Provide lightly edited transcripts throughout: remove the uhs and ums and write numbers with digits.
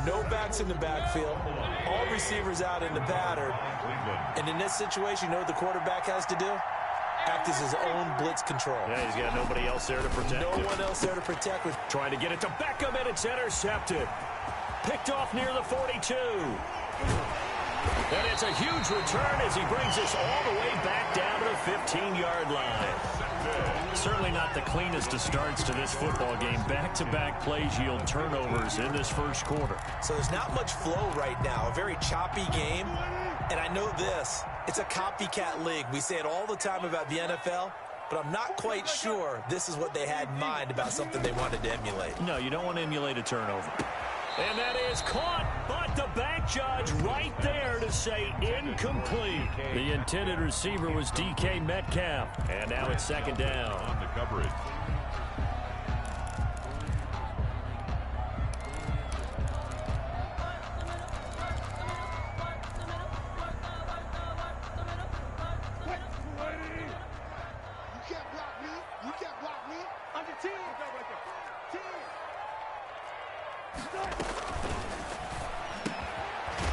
No backs in the backfield. All receivers out in the pattern. And in this situation, you know what the quarterback has to do? Act as his own blitz control. Yeah, he's got nobody else there to protect him. No one else there to protect him. Trying to get it to Beckham, and it's intercepted. Picked off near the 42. And it's a huge return as he brings us all the way back down to the 15-yard line. Certainly not the cleanest of starts to this football game. Back-to-back plays yield turnovers in this first quarter. So there's not much flow right now. A very choppy game. And I know this. It's a copycat league. We say it all the time about the NFL. But I'm not quite sure this is what they had in mind about something they wanted to emulate. No, you don't want to emulate a turnover. And that is caught, but the back judge right there to say incomplete. The intended receiver was DK Metcalf, and now it's second down. On the coverage.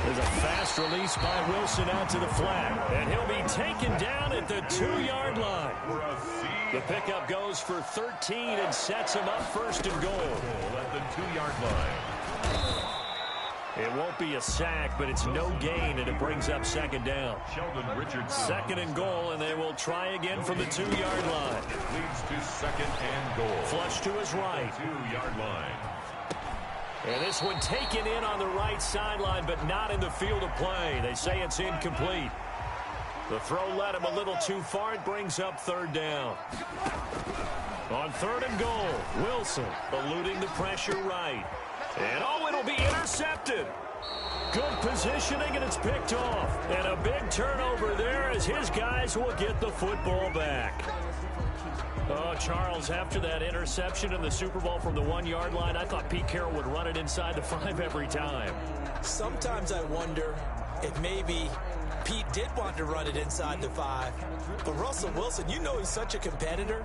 There's a fast release by Wilson out to the flat, and he'll be taken down at the 2-yard line. The pickup goes for 13 and sets him up first and goal. At the 2-yard line. It won't be a sack, but it's no gain, and it brings up second down. Sheldon Richardson. Second and goal, and they will try again from the 2-yard line. Leads to second and goal. Flush to his right. 2-yard line. And this one taken in on the right sideline, but not in the field of play. They say it's incomplete. The throw led him a little too far. It brings up third down. On third and goal, Wilson eluding the pressure right. And it'll be intercepted. Good positioning, and it's picked off. And a big turnover there as his guys will get the football back. Oh, Charles, after that interception in the Super Bowl from the 1-yard line, I thought Pete Carroll would run it inside the 5 every time. Sometimes I wonder if maybe Pete did want to run it inside the 5. But Russell Wilson, you know he's such a competitor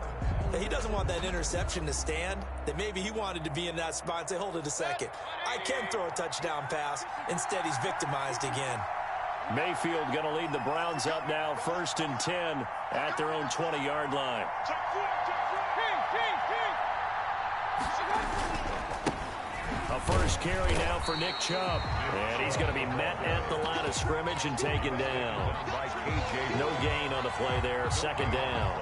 that he doesn't want that interception to stand, that maybe he wanted to be in that spot and say, hold it a second. I can throw a touchdown pass. Instead, he's victimized again. Mayfield going to lead the Browns up now, 1st and 10 at their own 20-yard line. A first carry now for Nick Chubb. And he's going to be met at the line of scrimmage and taken down. No gain on the play there, second down.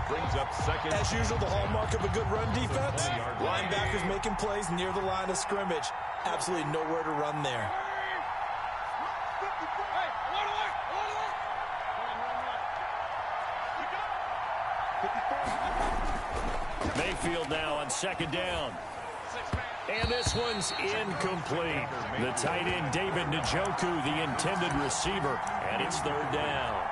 Brings up second. As usual, the hallmark of a good run defense, linebackers making plays near the line of scrimmage. Absolutely nowhere to run there. Mayfield now on second down. And this one's incomplete. The tight end, David Njoku, the intended receiver. And it's third down.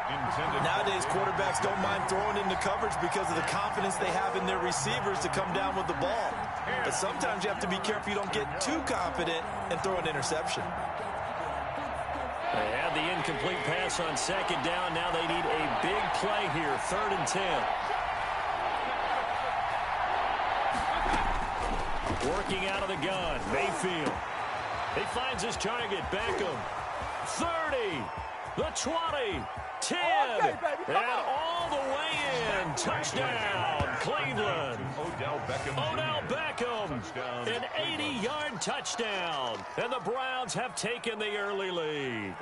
Nowadays, quarterbacks don't mind throwing into coverage because of the confidence they have in their receivers to come down with the ball. But sometimes you have to be careful you don't get too confident and throw an interception. They had the incomplete pass on second down. Now they need a big play here, 3rd and 10. Working out of the gun, Mayfield. He finds his target, Beckham. 30, the 20, 10, and all the way in. Touchdown, Cleveland. Odell Beckham, an 80-yard touchdown. And the Browns have taken the early lead.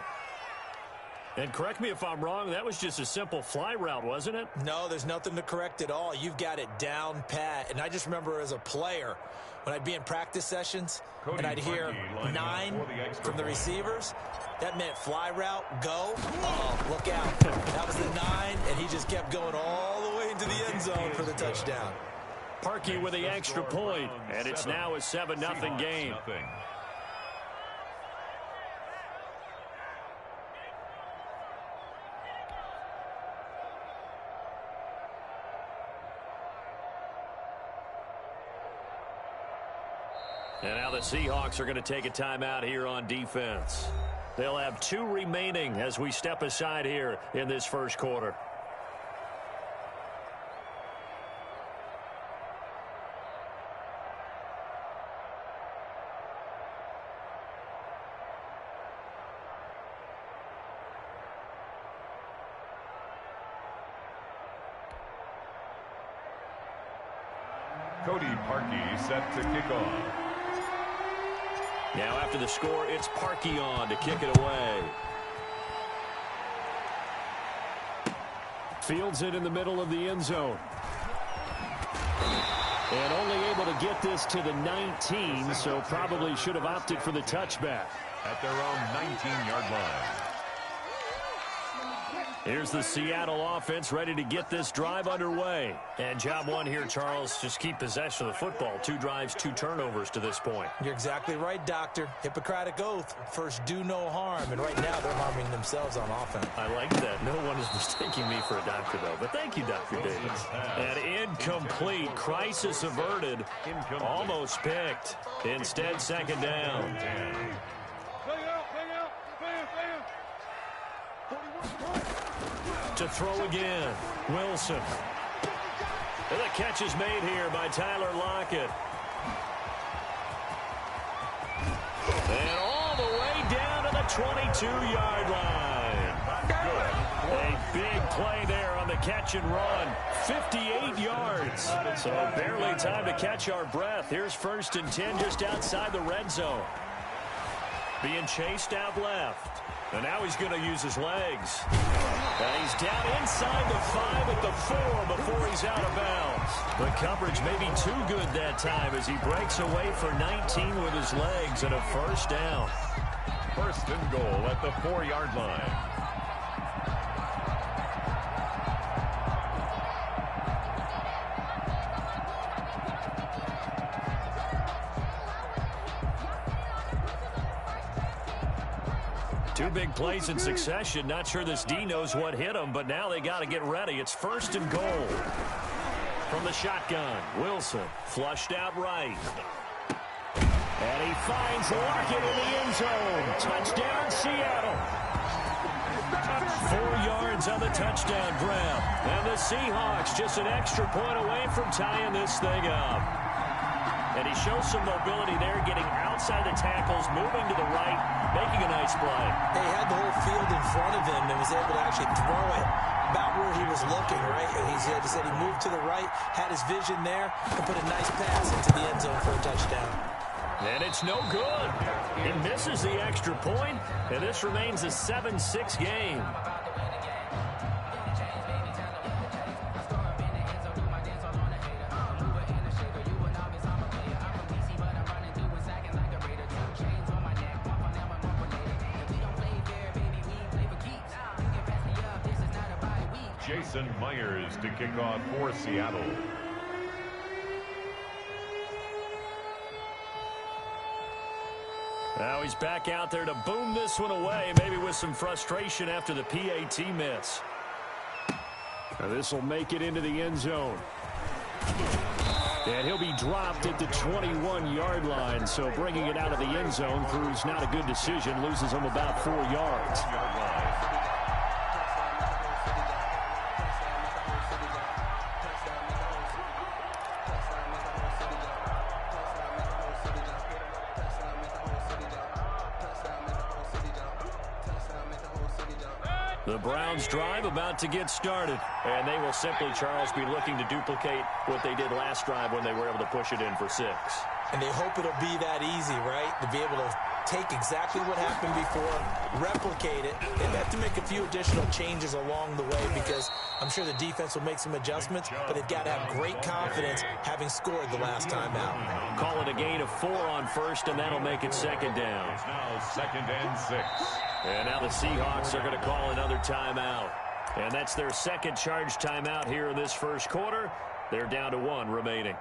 And correct me if I'm wrong, that was just a simple fly route, wasn't it? No, there's nothing to correct at all. You've got it down pat. And I just remember as a player, when I'd be in practice sessions and I'd hear 9 from the receivers, that meant fly route, go. Uh-oh, look out. That was the 9, and he just kept going all the way into the end zone for the touchdown. Parkey with the extra point, and it's now a 7-0 game. And now the Seahawks are going to take a timeout here on defense. They'll have 2 remaining as we step aside here in this first quarter. Cody Parkey set to kick off. Now after the score, it's Parkey on to kick it away. Fields it in the middle of the end zone. And only able to get this to the 19, so probably should have opted for the touchback. At their own 19-yard line. Here's the Seattle offense ready to get this drive underway. And job one here, Charles, just keep possession of the football. 2 drives, 2 turnovers to this point. You're exactly right, Doctor. Hippocratic oath. First, do no harm. And right now, they're harming themselves on offense. I like that. No one is mistaking me for a doctor, though. But thank you, Dr. Davis. And incomplete. Crisis averted. Almost picked. Instead, second down. To throw again, Wilson. And the catch is made here by Tyler Lockett. And all the way down to the 22-yard line. A big play there on the catch and run. 58 yards. So barely time to catch our breath. Here's 1st and 10 just outside the red zone. Being chased out left. And now he's going to use his legs. And he's down inside the 5 at the 4 before he's out of bounds. The coverage may be too good that time as he breaks away for 19 with his legs and a first down. 1st and goal at the 4-yard line. Two big plays in succession. Not sure this D knows what hit him, but now they got to get ready. It's 1st and goal. From the shotgun, Wilson flushed out right. And he finds Lockett in the end zone. Touchdown, Seattle. 4 yards on the touchdown grab. And the Seahawks just an extra point away from tying this thing up. And he shows some mobility there, getting outside the tackles, moving to the right, making a nice play. He had the whole field in front of him and was able to actually throw it about where he was looking, right? And he said he moved to the right, had his vision there, and put a nice pass into the end zone for a touchdown. And it's no good. He misses the extra point, and this remains a 7-6 game. Jason Myers to kick off for Seattle. Now he's back out there to boom this one away, maybe with some frustration after the PAT miss. Now this will make it into the end zone. And he'll be dropped at the 21-yard line, so bringing it out of the end zone proves not a good decision, loses him about 4 yards. The Browns drive about to get started. And they will simply, Charles, be looking to duplicate what they did last drive when they were able to push it in for 6. And they hope it'll be that easy, right? To be able to take exactly what happened before, replicate it. They have to make a few additional changes along the way because I'm sure the defense will make some adjustments, but they've got to have great confidence having scored the last time out. Call it a gain of 4 on first, and that'll make it second down. It's now 2nd and 6. And now the Seahawks are going to call another timeout. And that's their second charge timeout here in this first quarter. They're down to 1 remaining.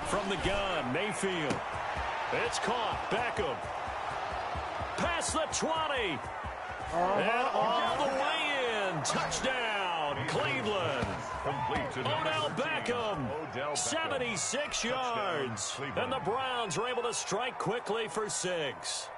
From the gun, Mayfield. It's caught. Beckham. Past the 20. And all the way in. Touchdown, Cleveland. Odell Beckham. 76 yards. And the Browns are able to strike quickly for 6.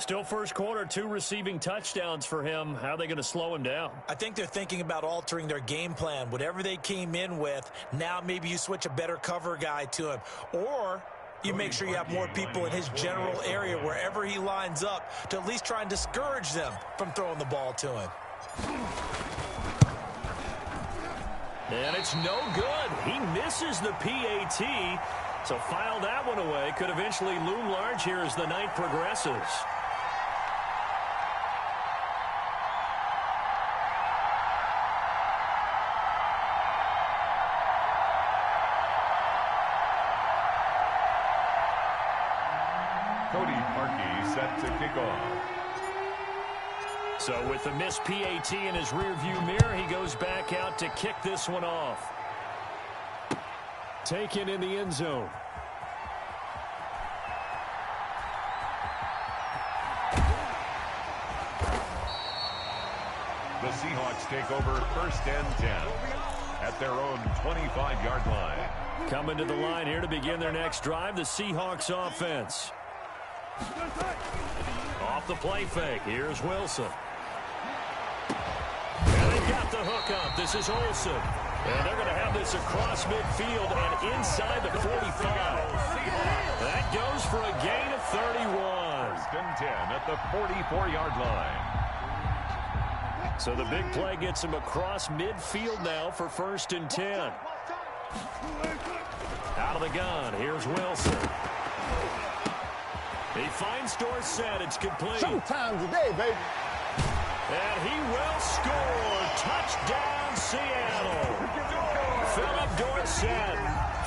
Still first quarter, 2 receiving touchdowns for him. How are they going to slow him down? I think they're thinking about altering their game plan. Whatever they came in with, now maybe you switch a better cover guy to him. Or you make sure you have more people in his general area wherever he lines up to at least try and discourage them from throwing the ball to him. And it's no good. He misses the PAT. So file that one away. Could eventually loom large here as the night progresses. Set to kick off. So with the missed PAT in his rearview mirror, he goes back out to kick this one off. Taken in the end zone. The Seahawks take over 1st and 10 at their own 25-yard line. Coming to the line here to begin their next drive, the Seahawks offense. Off the play fake. Here's Wilson. And they got the hook up. This is Olsen. And they're going to have this across midfield and inside the 45. That goes for a gain of 31. 1st and 10 at the 44-yard line. So the big play gets him across midfield now for 1st and 10. Out of the gun. Here's Wilson. He finds Dorsett. It's complete. Showtime today, baby. And he will score. Touchdown, Seattle. Philip Dorsett,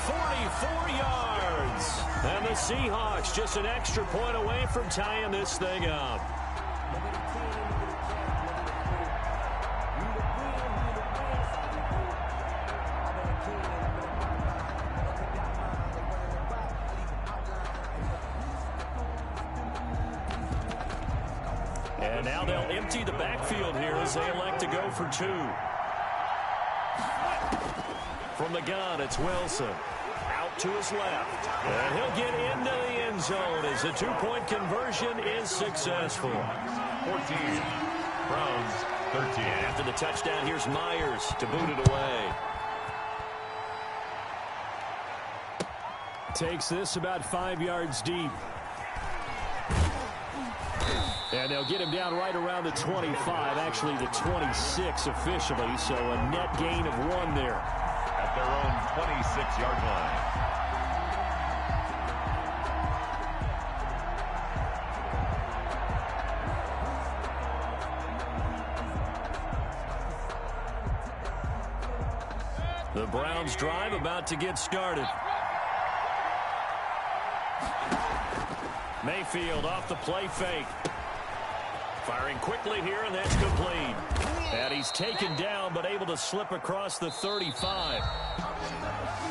44 yards. And the Seahawks just an extra point away from tying this thing up. And now they'll empty the backfield here as they elect to go for 2. From the gun, it's Wilson. Out to his left. And he'll get into the end zone as the 2-point conversion is successful. 14. Browns 13. After the touchdown, here's Myers to boot it away. Takes this about 5 yards deep. And they'll get him down right around the 25, actually the 26 officially, so a net gain of 1 there. At their own 26-yard line. The Browns drive about to get started. Mayfield off the play fake. Firing quickly here, and that's complete. And he's taken down, but able to slip across the 35.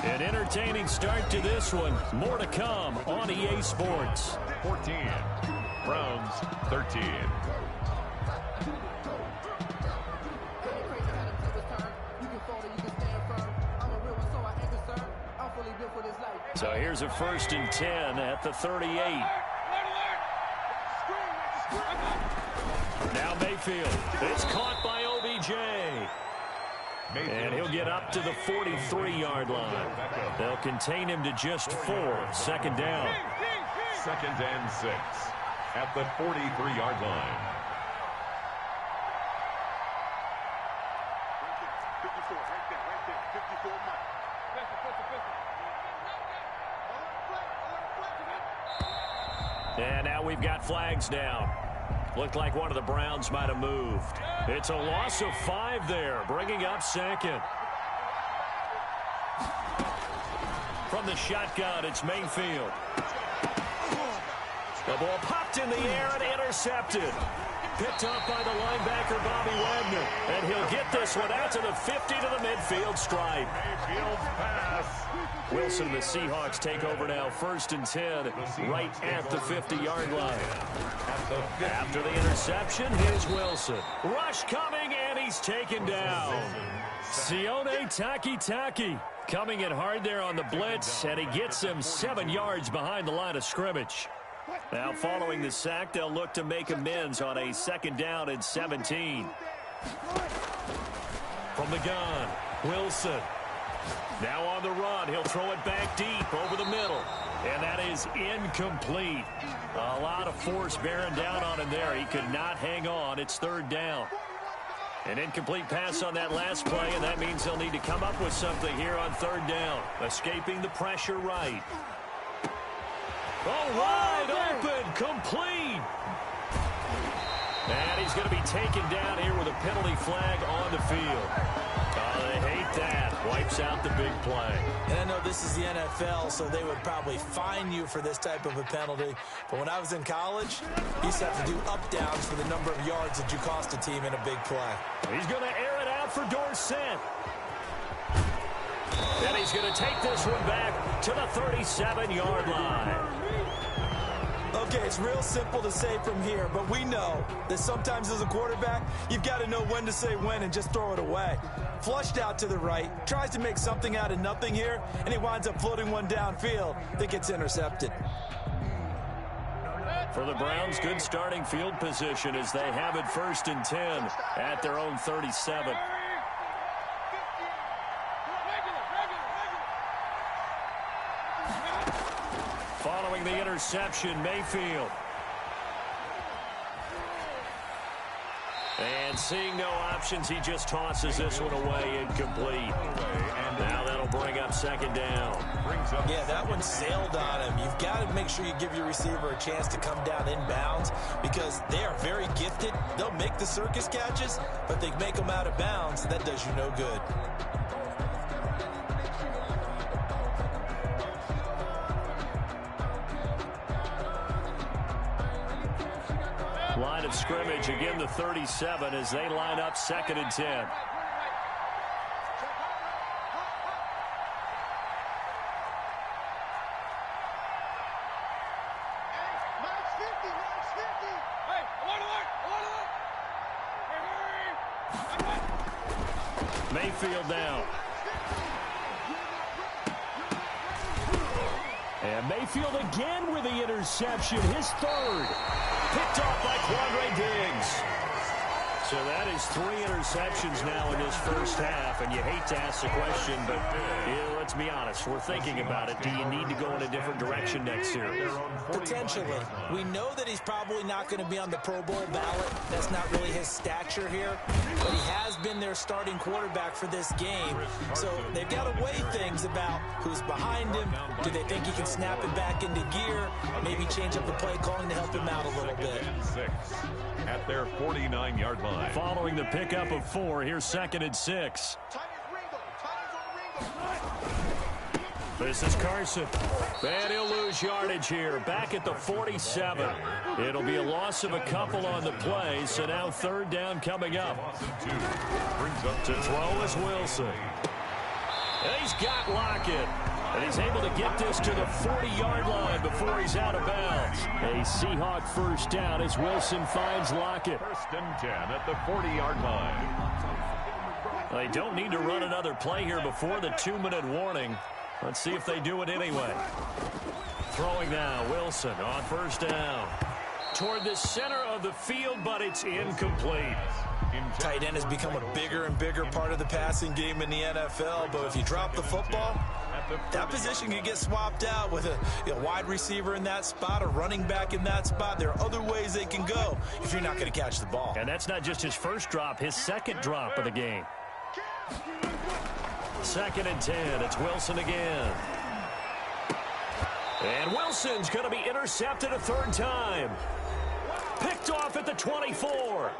An entertaining start to this one. More to come on EA Sports. 14. Browns 13. So here's a 1st and 10 at the 38. Now Mayfield. It's caught by OBJ. And he'll get up to the 43-yard line. They'll contain him to just 4. 2nd down. 2nd and 6 at the 43-yard line. And now we've got flags down. Looked like one of the Browns might have moved. It's a loss of 5 there, bringing up 2nd. From the shotgun, it's Mayfield. The ball popped in the air and intercepted. Picked up by the linebacker, Bobby Wagner. And he'll get this one out to the 50 to the midfield stripe. Mayfield's pass. Wilson and the Seahawks take over now, 1st and 10, right at the 50-yard line. After the interception, here's Wilson. Rush coming, and he's taken down. Sione Takitaki coming in hard there on the blitz, and he gets him 7 yards behind the line of scrimmage. Now following the sack, they'll look to make amends on a 2nd down and 17. From the gun, Wilson. Now on the run, he'll throw it back deep over the middle. And that is incomplete. A lot of force bearing down on him there. He could not hang on. It's 3rd down. An incomplete pass on that last play, and that means they'll need to come up with something here on 3rd down. Escaping the pressure right. Oh, wide open, complete. And he's going to be taken down here with a penalty flag on the field. Oh, they hate that. Wipes out the big play. And I know this is the NFL, so they would probably fine you for this type of a penalty. But when I was in college, you used to have to do up-downs for the number of yards that you cost a team in a big play. He's going to air it out for Dorsett. And he's going to take this one back to the 37-yard line. Okay, it's real simple to say from here, but we know that sometimes as a quarterback, you've got to know when to say when and just throw it away. Flushed out to the right, tries to make something out of nothing here, and he winds up floating one downfield that gets intercepted. For the Browns, good starting field position as they have it 1st and 10 at their own 37. Following the interception, Mayfield. And seeing no options, he just tosses this one away, incomplete. And now that'll bring up 2nd down. Yeah, that one sailed on him. You've got to make sure you give your receiver a chance to come down inbounds because they are very gifted. They'll make the circus catches, but they make them out of bounds. That does you no good. Line of scrimmage, again the 37 as they line up 2nd and 10. Mayfield down. And Mayfield again with the interception, his 3rd. Picked off by Quandre Diggs. So that is 3 interceptions now in this first half, and you hate to ask the question, but let's be honest, we're thinking about it. Do you need to go in a different direction next year? Potentially. We know that he's probably not going to be on the Pro Bowl ballot. That's not really his stature here, but he has been their starting quarterback for this game. So they've got to weigh things about who's behind him. Do they think he can snap it back into gear? Maybe change up the play calling to help him out a little bit. At their 49-yard line. Following the pickup of 4, here's 2nd and 6. This is Carson. And he'll lose yardage here. Back at the 47. It'll be a loss of a couple on the play, so now 3rd down coming up. To throw is Wilson. And he's got Lockett. And he's able to get this to the 40-yard line before he's out of bounds. A Seahawk 1st down as Wilson finds Lockett. 1st and 10 at the 40-yard line. They don't need to run another play here before the 2-minute warning. Let's see if they do it anyway. Throwing now, Wilson on 1st down. Toward the center of the field, but it's incomplete. Tight end has become a bigger and bigger part of the passing game in the NFL, but if you drop the football, that position can get swapped out with a wide receiver in that spot, a running back in that spot. There are other ways they can go if you're not going to catch the ball. And that's not just his first drop, his 2nd drop of the game. 2nd and 10, it's Wilson again. And Wilson's going to be intercepted a 3rd time. Picked off at the 24.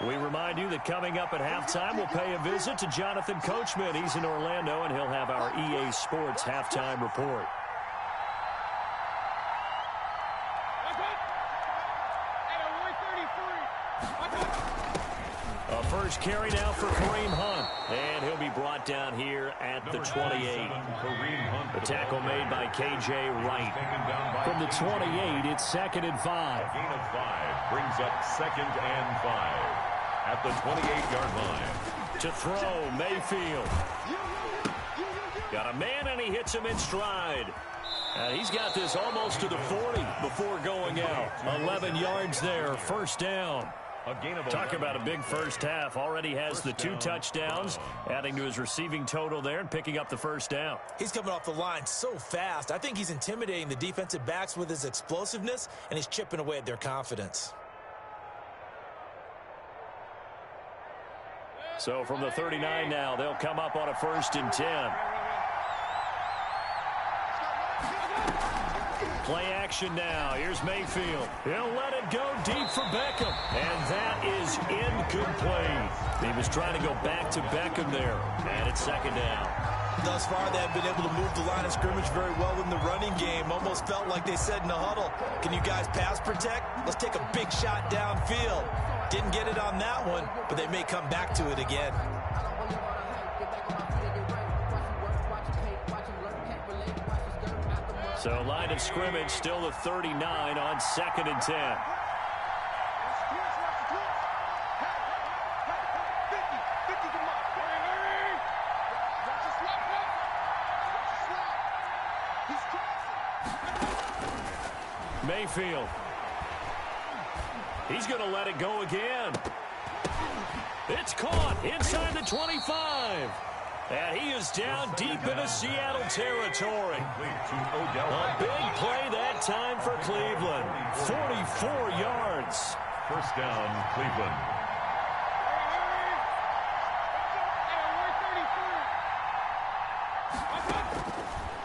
We remind you that coming up at halftime, we'll pay a visit to Jonathan Coachman. He's in Orlando, and he'll have our EA Sports halftime report. A first carry now for Kareem Hunt. And he'll be brought down here at the 28. The tackle made by K.J. Wright. From the 28, it's 2nd and 5. A gain of 5 brings up 2nd and 5 at the 28-yard line. To throw, Mayfield. Got a man, and he hits him in stride. And he's got this almost to the 40 before going out. 11 yards there, first down. Talk about a big first half. Already has the 2 touchdowns, adding to his receiving total there and picking up the first down. He's coming off the line so fast. I think he's intimidating the defensive backs with his explosiveness, and he's chipping away at their confidence. So from the 39 now, they'll come up on a 1st and 10. Play action now. Here's Mayfield. He'll let it go deep for Beckham. And that is incomplete. He was trying to go back to Beckham there. And it's 2nd down. Thus far, they have been able to move the line of scrimmage very well in the running game. Almost felt like they said in the huddle, can you guys pass protect? Let's take a big shot downfield. Didn't get it on that one, but they may come back to it again. So line of scrimmage still the 39 on 2nd and 10. Mayfield. He's going to let it go again. It's caught inside the 25. And he is down deep into Seattle territory. A big play that time for Cleveland. 44 yards. First down, Cleveland.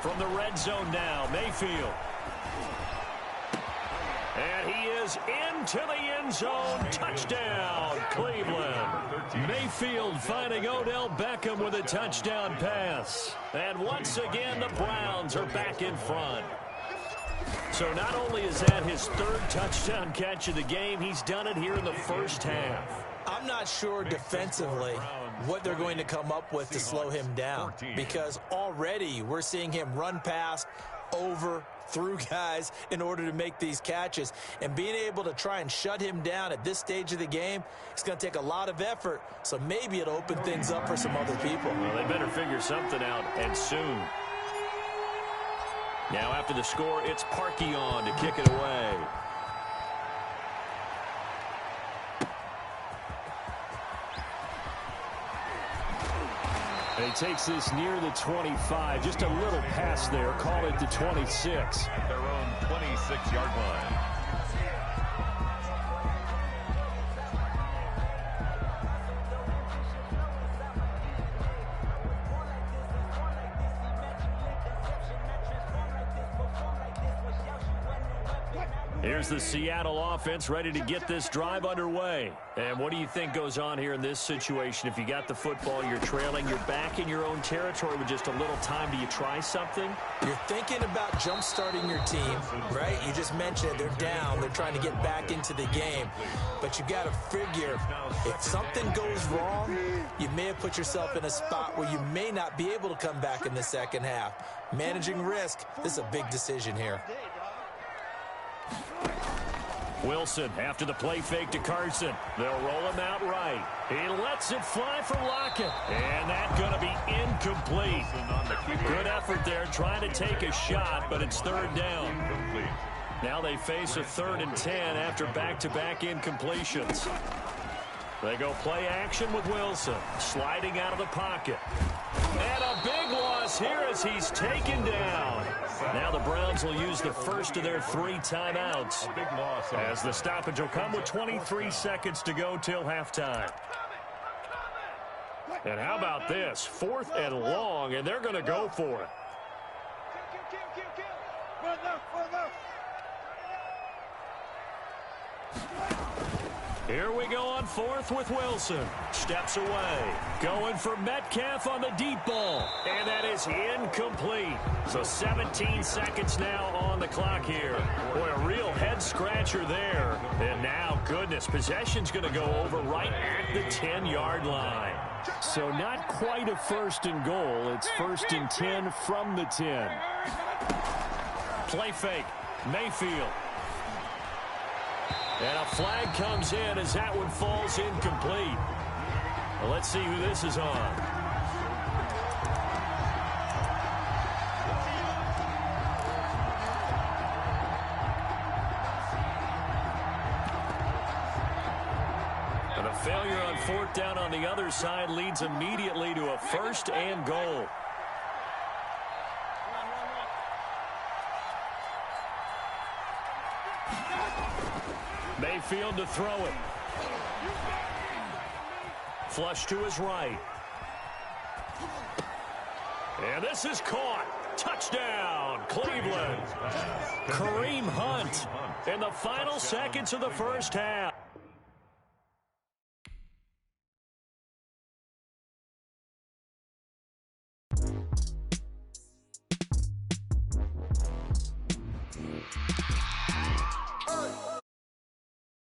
From the red zone now, Mayfield. And he is into the end zone. Touchdown, Cleveland. Mayfield finding Odell Beckham with a touchdown pass. And once again, the Browns are back in front. So not only is that his 3rd touchdown catch of the game, he's done it here in the first half. I'm not sure defensively what they're going to come up with to slow him down, because already we're seeing him run past, over, through guys in order to make these catches. And being able to try and shut him down at this stage of the game, it's going to take a lot of effort. So maybe it'll open things up for some other people. Well, they better figure something out, and soon. Now after the score, it's Parkey on to kick it away. And he takes this near the 25. Just a little pass there. Call it the 26. At their own 26-yard line. Here's the Seattle offense ready to get this drive underway. And what do you think goes on here in this situation? If you got the football, you're trailing, you're back in your own territory with just a little time. Do you try something? You're thinking about jump-starting your team, right? You just mentioned it. They're down. They're trying to get back into the game. But you got to figure if something goes wrong, you may have put yourself in a spot where you may not be able to come back in the second half. Managing risk, this is a big decision here. Wilson after the play fake to Carson. They'll roll him out right. He lets it fly for Lockett. And that's going to be incomplete. Good effort there trying to take a shot, but it's 3rd down. Now they face a 3rd and 10 after back-to-back incompletions. They go play action with Wilson. Sliding out of the pocket. And a big loss here as he's taken down. Now the Browns will use the first of their 3 timeouts. A big loss. As the stoppage will come with 23 seconds to go till halftime. And how about this? 4th and long, and they're going to go for it. Here we go on fourth with Wilson. Steps away. Going for Metcalf on the deep ball. And that is incomplete. So 17 seconds now on the clock here. Boy, a real head-scratcher there. And now, goodness, possession's going to go over right at the 10-yard line. So not quite a first and goal. It's first and 10 from the 10. Play fake. Mayfield. And a flag comes in as that one falls incomplete. Well, let's see who this is on. And a failure on fourth down on the other side leads immediately to a first and goal. Mayfield to throw it. Flush to his right. And this is caught. Touchdown, Cleveland. Kareem Hunt in the final seconds of the first half.